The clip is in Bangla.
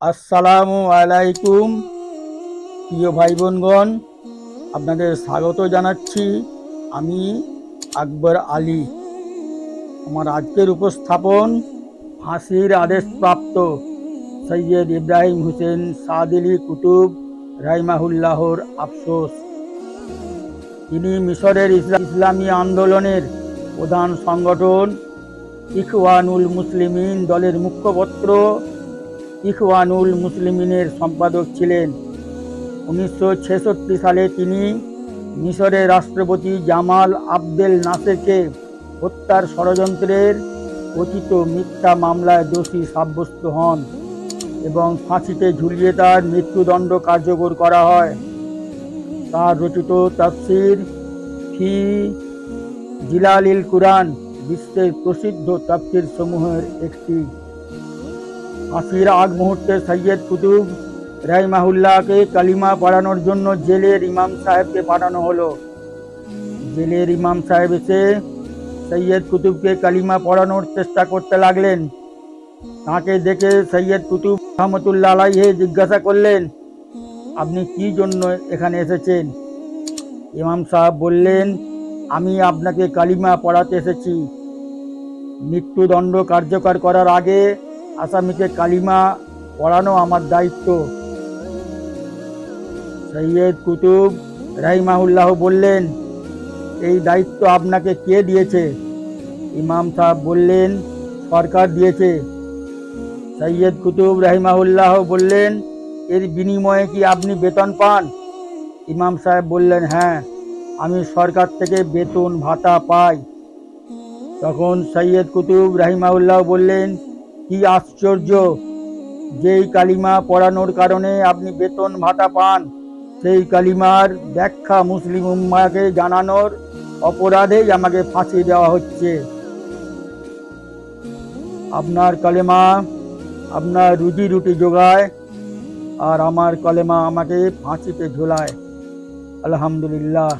আসসালামু আলাইকুম প্রিয় ভাই বোনগণ, আপনাদের স্বাগত জানাচ্ছি। আমি আকবর আলী। আমার আজকের উপস্থাপন ফাঁসির আদেশপ্রাপ্ত সৈয়দ ইব্রাহিম হোসেন সাদিলি কুতুব রাহিমাহুল্লাহর আফসোস। তিনি মিশরের ইসলামী আন্দোলনের প্রধান সংগঠন ইখওয়ানুল মুসলিমিন দলের মুখপত্র ইখওয়ানুল মুসলিমিনের সম্পাদক ছিলেন। 1966 সালে তিনি মিশরের রাষ্ট্রপতি জামাল আবদেল নাসেরকে হত্যার ষড়যন্ত্রের কথিত মিথ্যা মামলায় দোষী সাব্যস্ত হন এবং ফাঁসিতে ঝুলিয়ে তার মৃত্যুদণ্ড কার্যকর করা হয়। তার রচিত তাফসির ফি জিলালিল কুরআন বিশ্বের প্রসিদ্ধ তাফসির সমূহের একটি। ফাঁসির আগ মুহূর্তে সৈয়দ কুতুব রাহিমাহুল্লাহকে কালিমা পড়ানোর জন্য জেলের ইমাম সাহেবকে পাঠানো হলো। জেলের ইমাম সাহেব এসে সৈয়দ কুতুবকে কালিমা পড়ানোর চেষ্টা করতে লাগলেন। তাকে দেখে সৈয়দ কুতুব রহমতুল্লাহ আলাইহি জিজ্ঞাসা করলেন, আপনি কি জন্য এখানে এসেছেন? ইমাম সাহেব বললেন, আমি আপনাকে কালিমা পড়াতে এসেছি। মৃত্যুদণ্ড কার্যকর করার আগে আসামিকে কালিমা পড়ানো আমার দায়িত্ব। সৈয়দ কুতুব রাহিমাহুল্লাহ বললেন, এই দায়িত্ব আপনাকে কে দিয়েছে? ইমাম সাহেব বললেন, সরকার দিয়েছে। সৈয়দ কুতুব রাহিমাহুল্লাহ বললেন, এর বিনিময়ে কি আপনি বেতন পান? ইমাম সাহেব বললেন, হ্যাঁ, আমি সরকার থেকে বেতন ভাতা পাই। তখন সৈয়দ কুতুব রাহিমাহুল্লাহ বললেন, কি আশ্চর্য! যেই কালিমা পড়ানোর কারণে আপনি বেতন ভাতা পান, সেই কালিমার ব্যাখ্যা মুসলিম উম্মাহকে জানানোর অপরাধেই আমাকে ফাঁসি দেওয়া হচ্ছে। আপনার কালেমা আপনার রুজি রুটি যোগায়, আর আমার কলেমা আমাকে ফাঁসিতে ঝোলায়। আলহামদুলিল্লাহ।